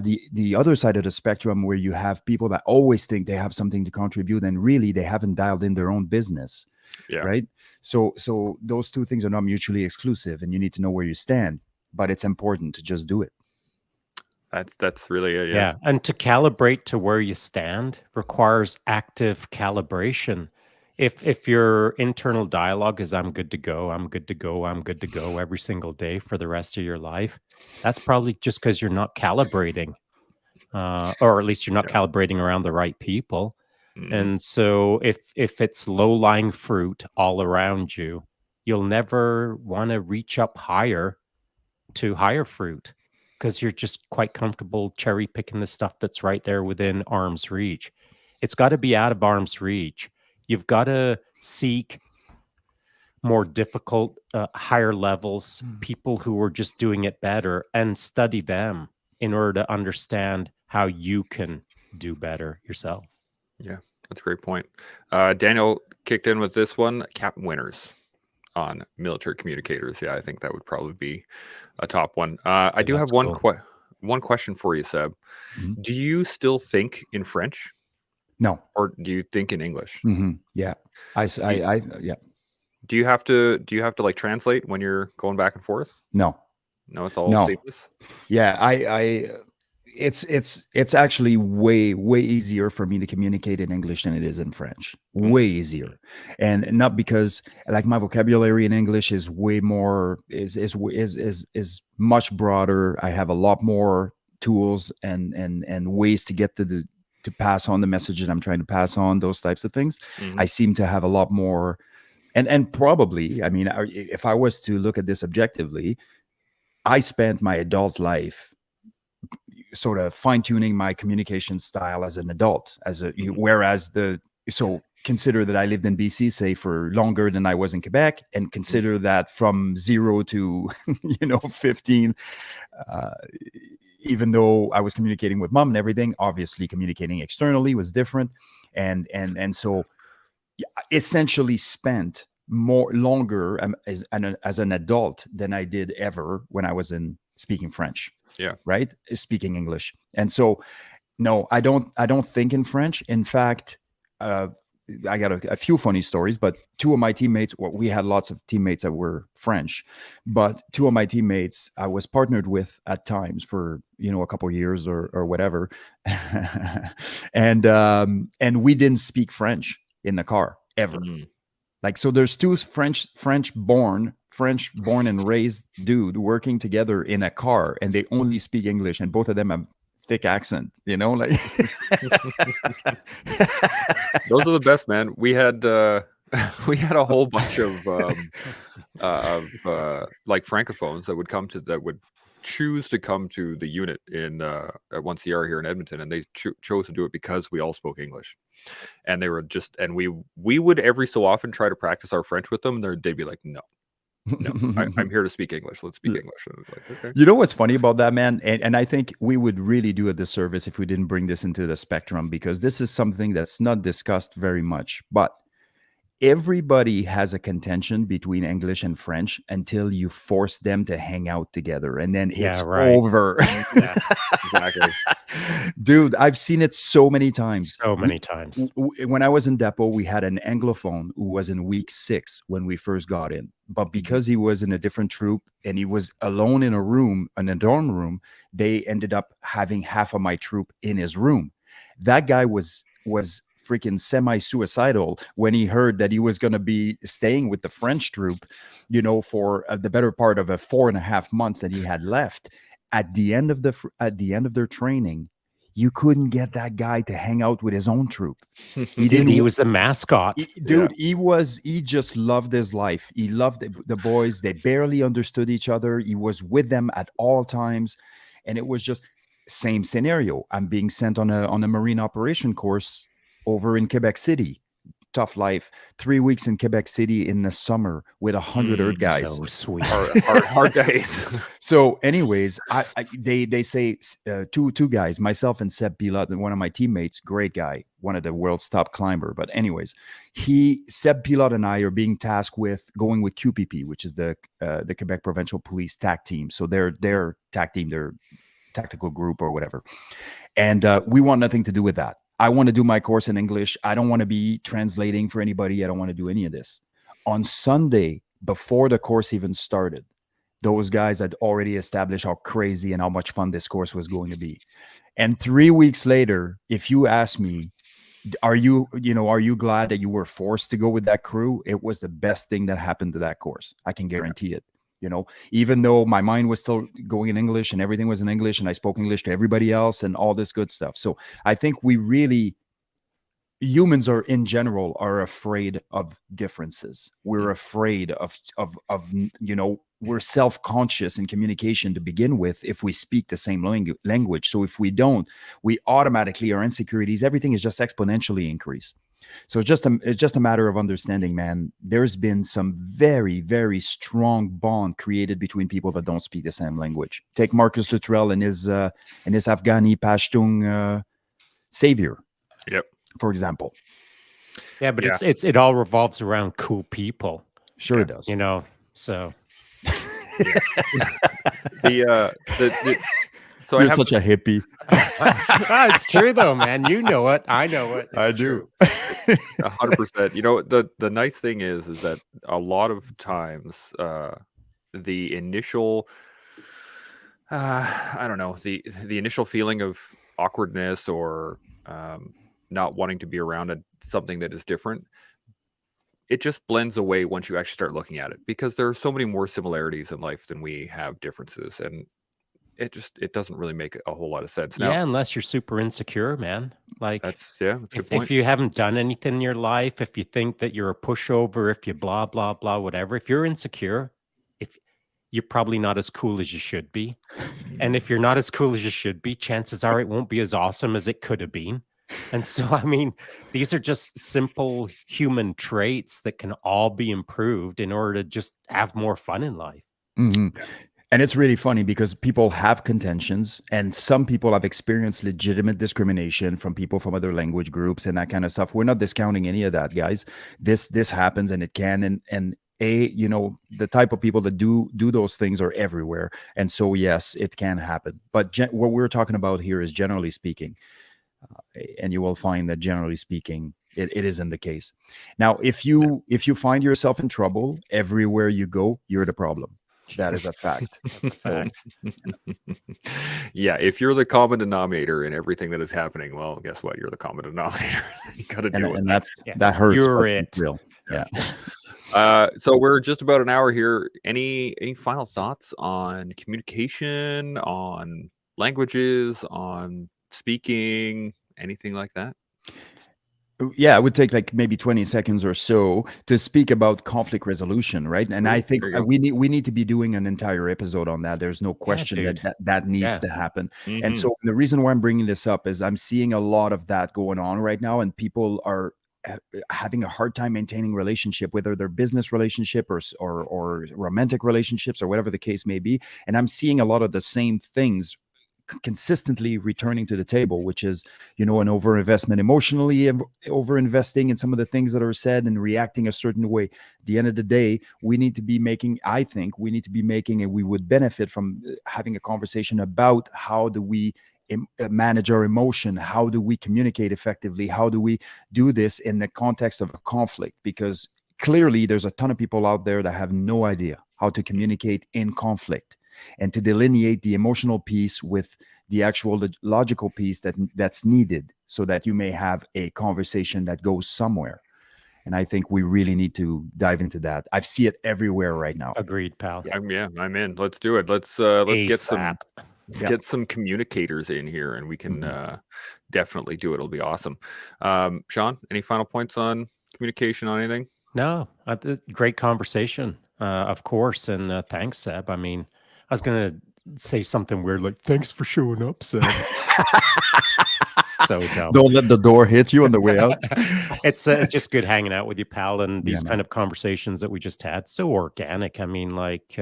the other side of the spectrum, where you have people that always think they have something to contribute, and really they haven't dialed in their own business. Yeah. Right. So those two things are not mutually exclusive, and you need to know where you stand, but it's important to just do it. That's really it. Yeah, and to calibrate to where you stand requires active calibration. If your internal dialogue is "I'm good to go, I'm good to go, I'm good to go" every single day for the rest of your life, that's probably just because you're not calibrating, or at least you're not Yeah. calibrating around the right people. Mhm. And so if it's low-lying fruit all around you, you'll never want to reach up higher to higher fruit, because you're just quite comfortable cherry picking the stuff that's right there within arm's reach. It's got to be out of arm's reach. You've got to seek more difficult, higher levels, people who are just doing it better, and study them in order to understand how you can do better yourself. Yeah, that's a great point. Daniel kicked in with this one, Captain Winners on military communicators. Yeah, I think that would probably be a top one. I do have that's one cool. one question for you, Seb. Mhm. Do you still think in French, No. or do you think in English? Yeah. Yeah. Do you have to like translate when you're going back and forth? No. No, it's all No. seamless. Yeah. It's actually way easier for me to communicate in English than it is in French. Way easier. And not because, like, my vocabulary in English is way more is much broader. I have a lot more tools and ways to get to pass on the message that I'm trying to pass on, those types of things. I seem to have a lot more, and probably, I mean, if I was to look at this objectively, I spent my adult life sort of fine-tuning my communication style as an adult, whereas consider that I lived in BC, say, for longer than I was in Quebec, and consider that from 0 to 15, even though I was communicating with mom and everything, obviously communicating externally was different, and so essentially spent longer as an adult than I did ever when I was in speaking French. Yeah. Right. Speaking English. And so, no, I don't think in French. In fact, I got a few funny stories, but two of my teammates, we had lots of teammates that were French, but two of my teammates I was partnered with at times for, a couple of years or whatever. And we didn't speak French in the car ever. Like, so there's two French born and raised dude working together in a car, and they only speak English, and both of them have thick accent, like those are the best, man. We had we had a whole bunch of like francophones that would come to choose to come to the unit in at 1CR here in Edmonton, and they chose to do it because we all spoke English. And they were just, and we would every so often try to practice our French with them. And they'd be like, no, I'm here to speak English. Let's speak English. And I was like, okay. You know what's funny about that, man? And I think we would really do a disservice if we didn't bring this into the spectrum, because this is something that's not discussed very much. But everybody has a contention between English and French until you force them to hang out together, and then it's over. Yeah, exactly. Dude, I've seen it so many times. So many times. When I was in depot, we had an Anglophone who was in week 6 when we first got in. But because he was in a different troop and he was alone in a room, in a dorm room, they ended up having half of my troop in his room. That guy was freaking semi-suicidal when he heard that he was going to be staying with the French troop, for the better part of 4.5 months that he had left. At the end of their training, you couldn't get that guy to hang out with his own troop. He was the mascot. He just loved his life. He loved the boys. They barely understood each other. He was with them at all times. And it was just same scenario. I'm being sent on a marine operation course over in Quebec City. Tough life. 3 weeks in Quebec City in the summer with 100 Earth guys. So sweet. hard days. So anyways, they say two guys, myself and Seb Pilot, and one of my teammates, great guy, one of the world's top climber. But anyways, Seb Pilot and I are being tasked with going with QPP, which is the Quebec Provincial Police TAC team. So their TAC team, their tactical group or whatever. And we want nothing to do with that. I want to do my course in English. I don't want to be translating for anybody. I don't want to do any of this. On Sunday, before the course even started, those guys had already established how crazy and how much fun this course was going to be. And 3 weeks later, if you ask me, are you glad that you were forced to go with that crew? It was the best thing that happened to that course. I can guarantee it. Even though my mind was still going in English and everything was in English and I spoke English to everybody else and all this good stuff. So I think humans in general are afraid of differences. We're afraid of we're self-conscious in communication to begin with if we speak the same language. So if we don't, we automatically, our insecurities, everything is just exponentially increased. So it's just a matter of understanding, man. There's been some very, very strong bond created between people that don't speak the same language. Take Marcus Luttrell and his Afghani Pashtun savior. Yep. For example. Yeah, but it all revolves around cool people. Sure, it does. So. So you're such a hippie. It's true though, man. You know it. I know it. I do. 100%. The nice thing is that a lot of times the initial the initial feeling of awkwardness or not wanting to be around something that is different, it just blends away once you actually start looking at it, because there are so many more similarities in life than we have differences, and it doesn't really make a whole lot of sense now. Yeah, unless you're super insecure, man. Like that's a good point. If you haven't done anything in your life, if you think that you're a pushover, if you blah blah blah whatever, if you're insecure, if you're probably not as cool as you should be. And if you're not as cool as you should be, chances are it won't be as awesome as it could have been. And so, I mean, these are just simple human traits that can all be improved in order to just have more fun in life. Mm-hmm. And it's really funny because people have contentions, and some people have experienced legitimate discrimination from people from other language groups and that kind of stuff. We're not discounting any of that, guys. This happens, and it can. And the type of people that do those things are everywhere. And so, yes, it can happen. But what we're talking about here is generally speaking. And you will find that generally speaking, it isn't the case. Now, if you find yourself in trouble everywhere you go, you're the problem. That is a fact. That's a fact. Yeah, if you're the common denominator in everything that is happening, well, guess what? You're the common denominator. You got to deal with that. That hurts. You're it. Real. Yeah. So we're just about an hour here. Any final thoughts on communication, on languages, on speaking, anything like that? Yeah, it would take like maybe 20 seconds or so to speak about conflict resolution, right? And I think There you go. we need to be doing an entire episode on that. There's no question dude. that needs Yeah. to happen. Mm-hmm. And so the reason why I'm bringing this up is I'm seeing a lot of that going on right now, and people are having a hard time maintaining relationship, whether they're business relationship or romantic relationships or whatever the case may be. And I'm seeing a lot of the same things consistently returning to the table, which is, you know, an overinvestment emotionally, over investing in some of the things that are said and reacting a certain way. At the end of the day, we need to be making, I think we need to be making, and we would benefit from having a conversation about how do we manage our emotion, how do we communicate effectively, how do we do this in the context of a conflict, because clearly there's a ton of people out there that have no idea how to communicate in conflict and to delineate the emotional piece with the actual logical piece that's needed, so that you may have a conversation that goes somewhere. And I think we really need to dive into that. I see it everywhere right now. Agreed, pal. I'm in. Let's do it. Let's get some ASAP. get some communicators in here, and we can definitely do it. It'll be awesome. Shaun, any final points on communication on anything? No, great conversation, of course, and thanks, Seb. I mean, I was gonna say something weird like "Thanks for showing up, Seb." So dumb. Don't let the door hit you on the way out. It's just good hanging out with you, pal, and these kind of conversations that we just had, so organic. I mean, like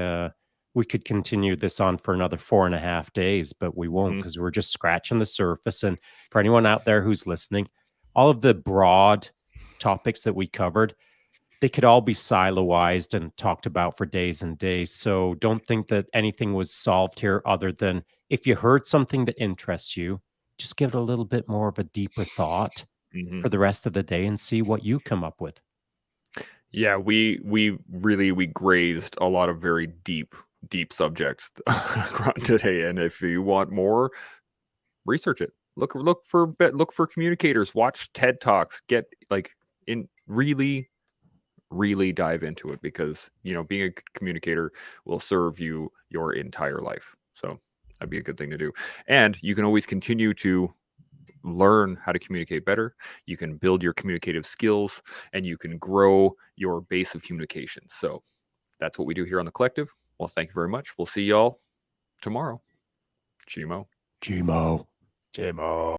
we could continue this on for another 4.5 days, but we won't, because we're just scratching the surface. And for anyone out there who's listening, all of the broad topics that we covered, they could all be siloized and talked about for days and days. So don't think that anything was solved here, other than if you heard something that interests you, just give it a little bit more of a deeper thought for the rest of the day and see what you come up with. Yeah, we really grazed a lot of very deep subjects today, and if you want more, research it. Look for communicators. Watch TED Talks. Get really dive into it, because being a communicator will serve you your entire life. So that'd be a good thing to do. And you can always continue to learn how to communicate better. You can build your communicative skills, and you can grow your base of communication. So that's what we do here on The Collective. Well, thank you very much. We'll see y'all tomorrow. Chimo. Chimo.